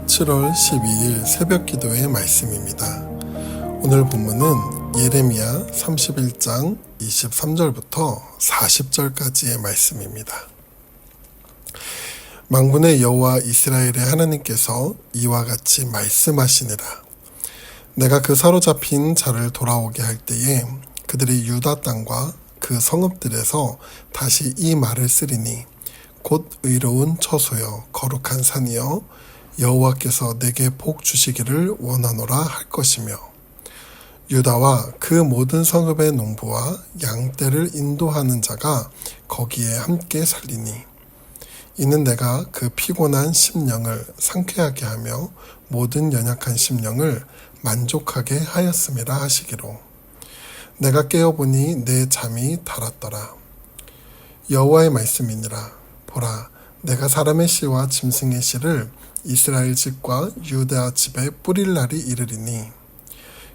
7월 12일 새벽 기도의 말씀입니다. 오늘 본문은 예레미야 31장 23절부터 40절까지의 말씀입니다. 만군의 여호와 이스라엘의 하나님께서 이와 같이 말씀하시니라. 내가 그 사로잡힌 자를 돌아오게 할 때에 그들이 유다 땅과 그 성읍들에서 다시 이 말을 쓰리니 곧 의로운 처소여 거룩한 산이여 여호와께서 내게 복 주시기를 원하노라 할 것이며 유다와 그 모든 성읍의 농부와 양떼를 인도하는 자가 거기에 함께 살리니 이는 내가 그 피곤한 심령을 상쾌하게 하며 모든 연약한 심령을 만족하게 하였음이라 하시기로 내가 깨어보니 내 잠이 달았더라. 여호와의 말씀이니라. 보라, 내가 사람의 씨와 짐승의 씨를 이스라엘 집과 유다 집에 뿌릴 날이 이르리니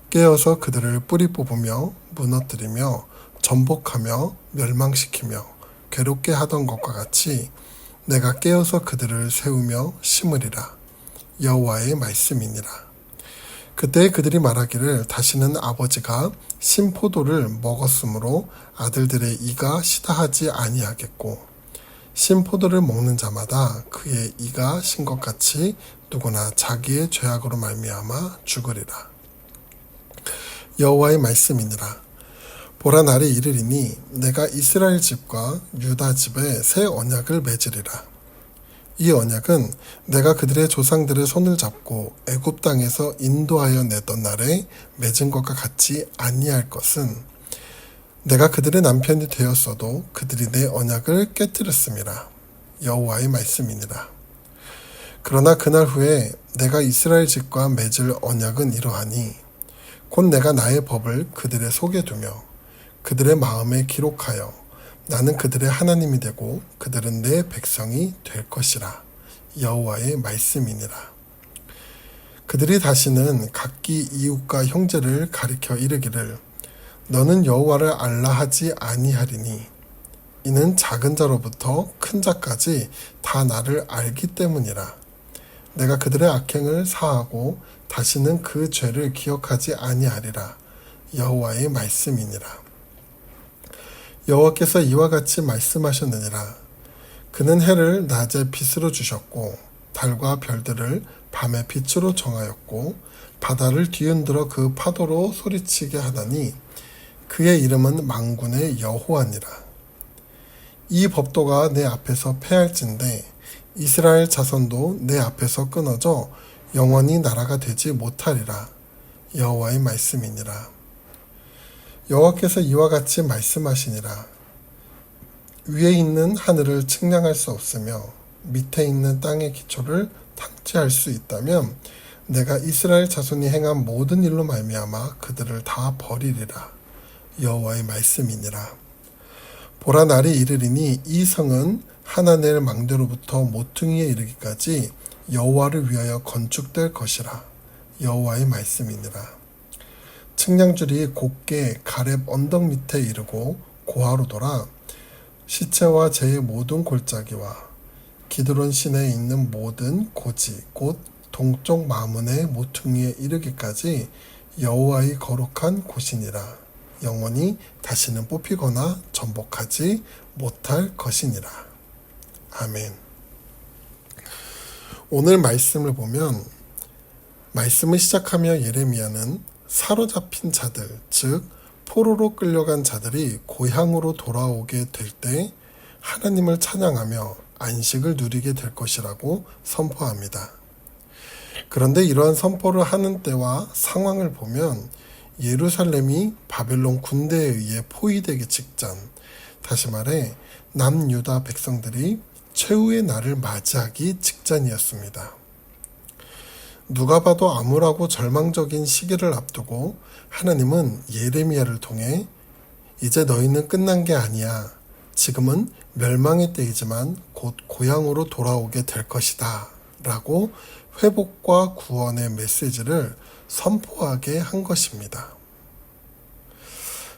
깨어서 그들을 뿌리 뽑으며 무너뜨리며 전복하며 멸망시키며 괴롭게 하던 것과 같이 내가 깨어서 그들을 세우며 심으리라. 여호와의 말씀이니라. 그때 그들이 말하기를 다시는 아버지가 신포도를 먹었으므로 아들들의 이가 시다하지 아니하겠고 신포도를 먹는 자마다 그의 이가 신 것 같이 누구나 자기의 죄악으로 말미암아 죽으리라. 여호와의 말씀이니라. 보라, 날이 이르리니 내가 이스라엘 집과 유다 집에 새 언약을 맺으리라. 이 언약은 내가 그들의 조상들의 손을 잡고 애굽 땅에서 인도하여 내던 날에 맺은 것과 같이 아니할 것은 내가 그들의 남편이 되었어도 그들이 내 언약을 깨뜨렸음이라. 여호와의 말씀이니라. 그러나 그날 후에 내가 이스라엘 집과 맺을 언약은 이러하니 곧 내가 나의 법을 그들의 속에 두며 그들의 마음에 기록하여 나는 그들의 하나님이 되고 그들은 내 백성이 될 것이라. 여호와의 말씀이니라. 그들이 다시는 각기 이웃과 형제를 가리켜 이르기를 너는 여호와를 알라 하지 아니하리니 이는 작은 자로부터 큰 자까지 다 나를 알기 때문이라. 내가 그들의 악행을 사하고 다시는 그 죄를 기억하지 아니하리라. 여호와의 말씀이니라. 여호와께서 이와 같이 말씀하셨느니라. 그는 해를 낮에 빛으로 주셨고 달과 별들을 밤의 빛으로 정하였고 바다를 뒤흔들어 그 파도로 소리치게 하다니 그의 이름은 만군의 여호와니라. 이 법도가 내 앞에서 패할진대 이스라엘 자손도 내 앞에서 끊어져 영원히 나라가 되지 못하리라. 여호와의 말씀이니라. 여호와께서 이와 같이 말씀하시니라. 위에 있는 하늘을 측량할 수 없으며 밑에 있는 땅의 기초를 탐지할 수 있다면 내가 이스라엘 자손이 행한 모든 일로 말미암아 그들을 다 버리리라. 여호와의 말씀이니라. 보라, 날이 이르리니 이 성은 하나넬 망대로부터 모퉁이에 이르기까지 여호와를 위하여 건축될 것이라. 여호와의 말씀이니라. 측량줄이 곧게 가렙 언덕 밑에 이르고 고하로 돌아 시체와 제의 모든 골짜기와 기드론 시내에 있는 모든 고지 곧 동쪽 마문의 모퉁이에 이르기까지 여호와의 거룩한 곳이니라. 영원히 다시는 뽑히거나 전복하지 못할 것이니라. 아멘. 오늘 말씀을 보면 말씀을 시작하며 예레미야는 사로잡힌 자들, 즉 포로로 끌려간 자들이 고향으로 돌아오게 될 때 하나님을 찬양하며 안식을 누리게 될 것이라고 선포합니다. 그런데 이러한 선포를 하는 때와 상황을 보면 예루살렘이 바벨론 군대에 의해 포위되기 직전, 다시 말해 남유다 백성들이 최후의 날을 맞이하기 직전이었습니다. 누가 봐도 암울하고 절망적인 시기를 앞두고 하나님은 예레미야를 통해 이제 너희는 끝난 게 아니야. 지금은 멸망의 때이지만 곧 고향으로 돌아오게 될 것이다. 라고 회복과 구원의 메시지를 선포하게 한 것입니다.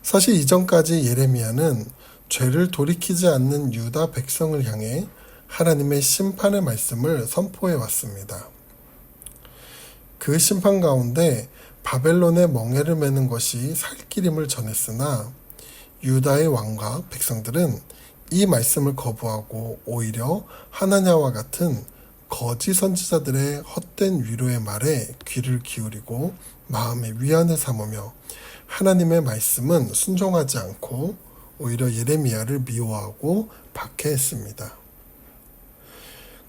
사실 이전까지 예레미야는 죄를 돌이키지 않는 유다 백성을 향해 하나님의 심판의 말씀을 선포해 왔습니다. 그 심판 가운데 바벨론의 멍에를 매는 것이 살 길임을 전했으나 유다의 왕과 백성들은 이 말씀을 거부하고 오히려 하나냐와 같은 거짓 선지자들의 헛된 위로의 말에 귀를 기울이고 마음의 위안을 삼으며 하나님의 말씀은 순종하지 않고 오히려 예레미야를 미워하고 박해했습니다.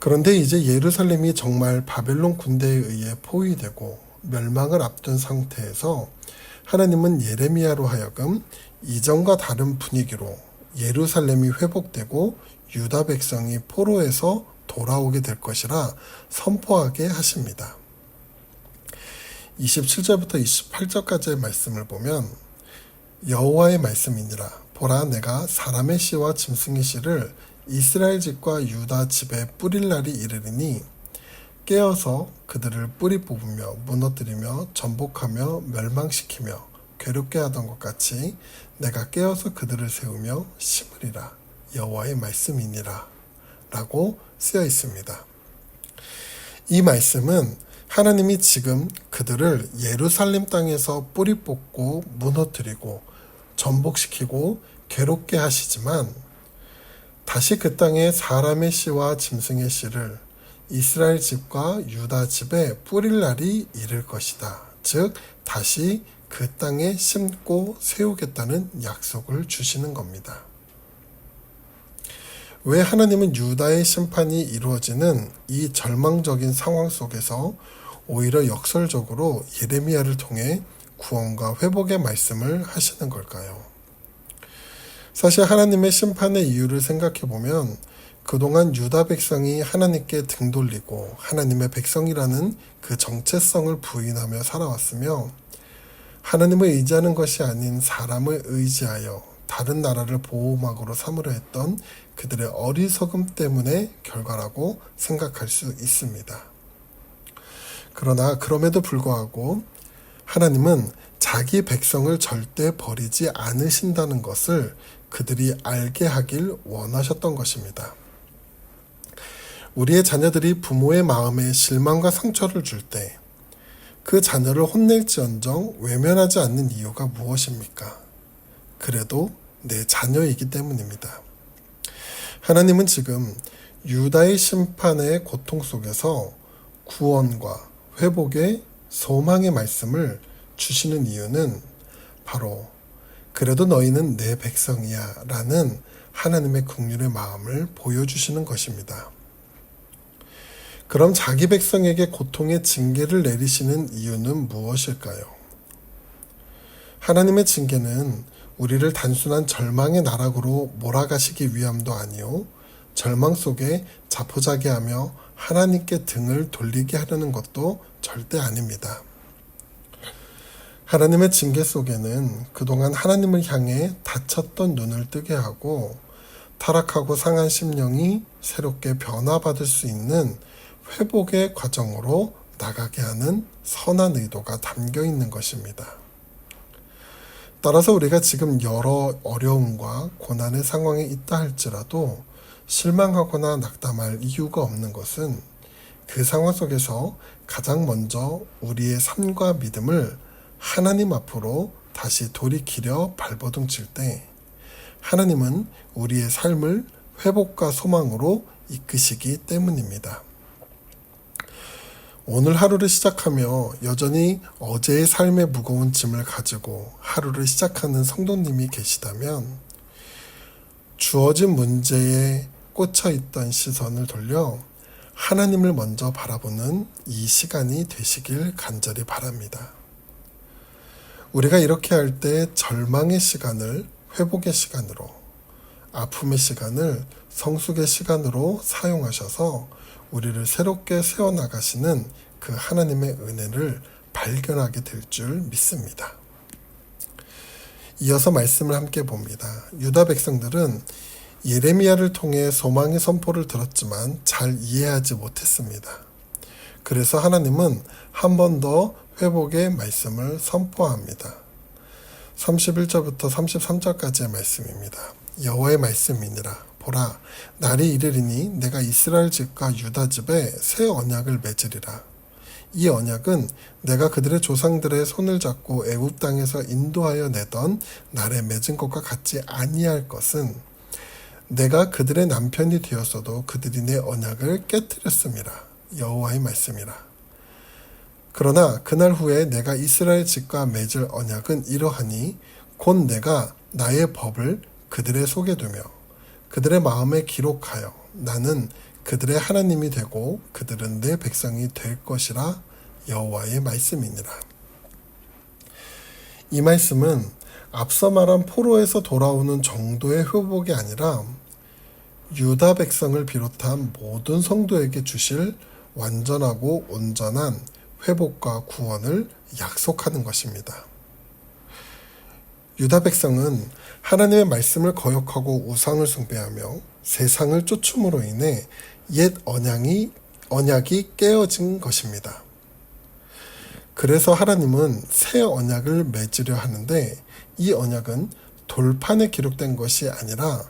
그런데 이제 예루살렘이 정말 바벨론 군대에 의해 포위되고 멸망을 앞둔 상태에서 하나님은 예레미야로 하여금 이전과 다른 분위기로 예루살렘이 회복되고 유다 백성이 포로에서 돌아오게 될 것이라 선포하게 하십니다. 27절부터 28절까지의 말씀을 보면 여호와의 말씀이니라. 보라, 내가 사람의 씨와 짐승의 씨를 이스라엘 집과 유다 집에 뿌릴 날이 이르리니 깨어서 그들을 뿌리 뽑으며 무너뜨리며 전복하며 멸망시키며 괴롭게 하던 것 같이 내가 깨어서 그들을 세우며 심으리라. 여호와의 말씀이니라 라고 쓰여 있습니다. 이 말씀은 하나님이 지금 그들을 예루살렘 땅에서 뿌리 뽑고 무너뜨리고 전복시키고 괴롭게 하시지만 다시 그 땅에 사람의 씨와 짐승의 씨를 이스라엘 집과 유다 집에 뿌릴 날이 이를 것이다. 즉 다시 그 땅에 심고 세우겠다는 약속을 주시는 겁니다. 왜 하나님은 유다의 심판이 이루어지는 이 절망적인 상황 속에서 오히려 역설적으로 예레미야를 통해 구원과 회복의 말씀을 하시는 걸까요? 사실 하나님의 심판의 이유를 생각해 보면 그동안 유다 백성이 하나님께 등 돌리고 하나님의 백성이라는 그 정체성을 부인하며 살아왔으며 하나님을 의지하는 것이 아닌 사람을 의지하여 다른 나라를 보호막으로 삼으려 했던 그들의 어리석음 때문의 결과라고 생각할 수 있습니다. 그러나 그럼에도 불구하고 하나님은 자기 백성을 절대 버리지 않으신다는 것을 그들이 알게 하길 원하셨던 것입니다. 우리의 자녀들이 부모의 마음에 실망과 상처를 줄 때 그 자녀를 혼낼지언정 외면하지 않는 이유가 무엇입니까? 그래도 내 자녀이기 때문입니다. 하나님은 지금 유다의 심판의 고통 속에서 구원과 회복의 소망의 말씀을 주시는 이유는 바로 그래도 너희는 내 백성이야 라는 하나님의 긍휼의 마음을 보여주시는 것입니다. 그럼 자기 백성에게 고통의 징계를 내리시는 이유는 무엇일까요? 하나님의 징계는 우리를 단순한 절망의 나락으로 몰아가시기 위함도 아니요 절망 속에 자포자기하며 하나님께 등을 돌리게 하려는 것도 절대 아닙니다. 하나님의 징계 속에는 그동안 하나님을 향해 닫혔던 눈을 뜨게 하고 타락하고 상한 심령이 새롭게 변화받을 수 있는 회복의 과정으로 나가게 하는 선한 의도가 담겨 있는 것입니다. 따라서 우리가 지금 여러 어려움과 고난의 상황에 있다 할지라도 실망하거나 낙담할 이유가 없는 것은 그 상황 속에서 가장 먼저 우리의 삶과 믿음을 하나님 앞으로 다시 돌이키려 발버둥칠 때 하나님은 우리의 삶을 회복과 소망으로 이끄시기 때문입니다. 오늘 하루를 시작하며 여전히 어제의 삶의 무거운 짐을 가지고 하루를 시작하는 성도님이 계시다면 주어진 문제에 꽂혀있던 시선을 돌려 하나님을 먼저 바라보는 이 시간이 되시길 간절히 바랍니다. 우리가 이렇게 할 때 절망의 시간을 회복의 시간으로, 아픔의 시간을 성숙의 시간으로 사용하셔서 우리를 새롭게 세워나가시는 그 하나님의 은혜를 발견하게 될 줄 믿습니다. 이어서 말씀을 함께 봅니다. 유다 백성들은 예레미야를 통해 소망의 선포를 들었지만 잘 이해하지 못했습니다. 그래서 하나님은 한 번 더 회복의 말씀을 선포합니다. 31절부터 33절까지의 말씀입니다. 여호와의 말씀이니라. 보라, 날이 이르리니 내가 이스라엘 집과 유다 집에 새 언약을 맺으리라. 이 언약은 내가 그들의 조상들의 손을 잡고 애굽 땅에서 인도하여 내던 날에 맺은 것과 같지 아니할 것은 내가 그들의 남편이 되었어도 그들이 내 언약을 깨뜨렸음이라. 여호와의 말씀이라. 그러나 그날 후에 내가 이스라엘 집과 맺을 언약은 이러하니 곧 내가 나의 법을 그들의 속에 두며 그들의 마음에 기록하여 나는 그들의 하나님이 되고 그들은 내 백성이 될 것이라. 여호와의 말씀이니라. 이 말씀은 앞서 말한 포로에서 돌아오는 정도의 회복이 아니라 유다 백성을 비롯한 모든 성도에게 주실 완전하고 온전한 회복과 구원을 약속하는 것입니다. 유다 백성은 하나님의 말씀을 거역하고 우상을 숭배하며 세상을 쫓음으로 인해 옛 언약이 깨어진 것입니다. 그래서 하나님은 새 언약을 맺으려 하는데 이 언약은 돌판에 기록된 것이 아니라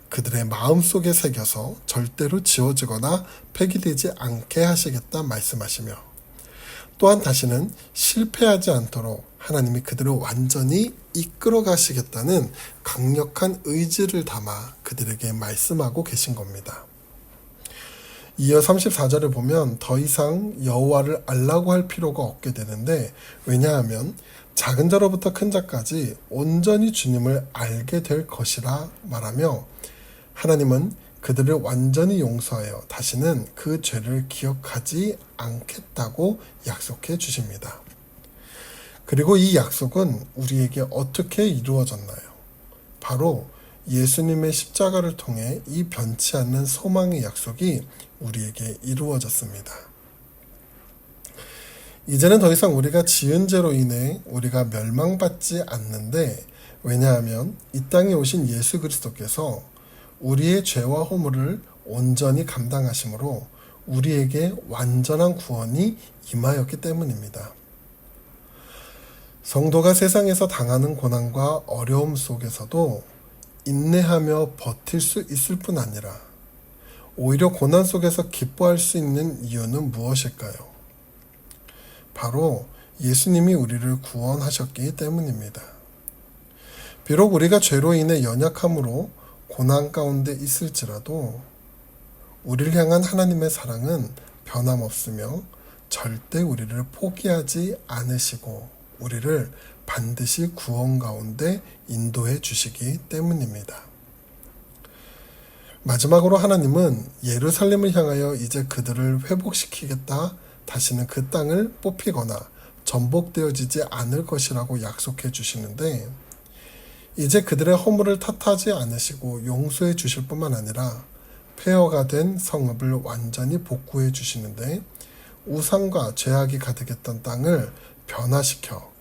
그들의 마음속에 새겨서 절대로 지워지거나 폐기되지 않게 하시겠다 말씀하시며 또한 다시는 실패하지 않도록 하나님이 그들을 완전히 이끌어 가시겠다는 강력한 의지를 담아 그들에게 말씀하고 계신 겁니다. 이어 34절을 보면 더 이상 여호와를 알라고 할 필요가 없게 되는데 왜냐하면 작은 자로부터 큰 자까지 온전히 주님을 알게 될 것이라 말하며 하나님은 그들을 완전히 용서하여 다시는 그 죄를 기억하지 않겠다고 약속해 주십니다. 그리고 이 약속은 우리에게 어떻게 이루어졌나요? 바로 예수님의 십자가를 통해 이 변치 않는 소망의 약속이 우리에게 이루어졌습니다. 이제는 더 이상 우리가 지은 죄로 인해 우리가 멸망받지 않는데 왜냐하면 이 땅에 오신 예수 그리스도께서 우리의 죄와 허물을 온전히 감당하심으로 우리에게 완전한 구원이 임하였기 때문입니다. 성도가 세상에서 당하는 고난과 어려움 속에서도 인내하며 버틸 수 있을 뿐 아니라 오히려 고난 속에서 기뻐할 수 있는 이유는 무엇일까요? 바로 예수님이 우리를 구원하셨기 때문입니다. 비록 우리가 죄로 인해 연약함으로 고난 가운데 있을지라도 우리를 향한 하나님의 사랑은 변함없으며 절대 우리를 포기하지 않으시고 우리를 반드시 구원 가운데 인도해 주시기 때문입니다. 마지막으로 하나님은 예루살렘을 향하여 이제 그들을 회복시키겠다, 다시는 그 땅을 뽑히거나 전복되어지지 않을 것이라고 약속해 주시는데 이제 그들의 허물을 탓하지 않으시고 용서해 주실 뿐만 아니라 폐허가 된 성읍을 완전히 복구해 주시는데 우상과 죄악이 가득했던 땅을 변화시켜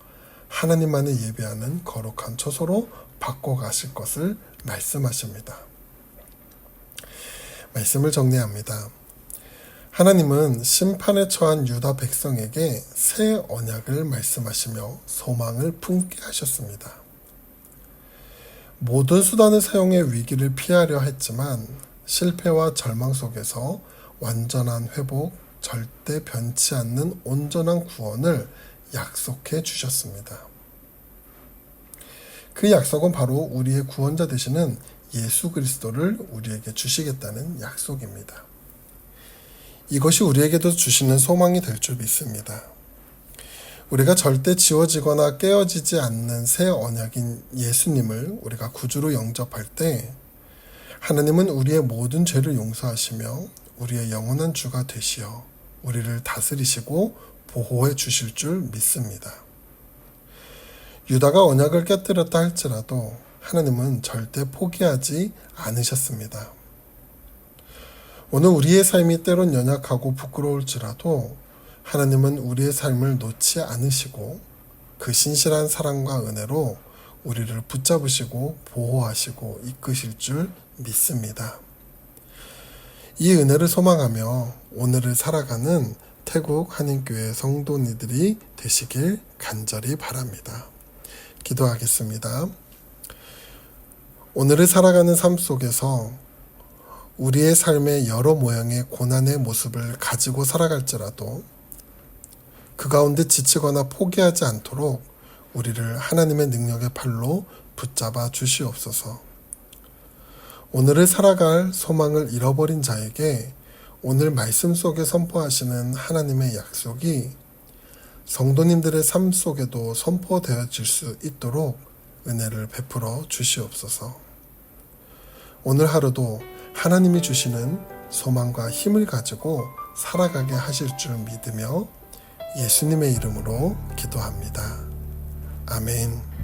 하나님만을 예배하는 거룩한 처소로 바꿔가실 것을 말씀하십니다. 말씀을 정리합니다. 하나님은 심판에 처한 유다 백성에게 새 언약을 말씀하시며 소망을 품게 하셨습니다. 모든 수단을 사용해 위기를 피하려 했지만 실패와 절망 속에서 완전한 회복, 절대 변치 않는 온전한 구원을 약속해 주셨습니다. 그 약속은 바로 우리의 구원자 되시는 예수 그리스도를 우리에게 주시겠다는 약속입니다. 이것이 우리에게도 주시는 소망이 될 줄 믿습니다. 우리가 절대 지워지거나 깨어지지 않는 새 언약인 예수님을 우리가 구주로 영접할 때 하나님은 우리의 모든 죄를 용서하시며 우리의 영원한 주가 되시어 우리를 다스리시고 보호해 주실 줄 믿습니다. 유다가 언약을 깨뜨렸다 할지라도 하나님은 절대 포기하지 않으셨습니다. 오늘 우리의 삶이 때론 연약하고 부끄러울지라도 하나님은 우리의 삶을 놓지 않으시고 그 신실한 사랑과 은혜로 우리를 붙잡으시고 보호하시고 이끄실 줄 믿습니다. 이 은혜를 소망하며 오늘을 살아가는 태국 한인교회 성도님들이 되시길 간절히 바랍니다. 기도하겠습니다. 오늘을 살아가는 삶 속에서 우리의 삶의 여러 모양의 고난의 모습을 가지고 살아갈지라도 그 가운데 지치거나 포기하지 않도록 우리를 하나님의 능력의 팔로 붙잡아 주시옵소서. 오늘을 살아갈 소망을 잃어버린 자에게 오늘 말씀 속에 선포하시는 하나님의 약속이 성도님들의 삶 속에도 선포되어질 수 있도록 은혜를 베풀어 주시옵소서. 오늘 하루도 하나님이 주시는 소망과 힘을 가지고 살아가게 하실 줄 믿으며 예수님의 이름으로 기도합니다. 아멘.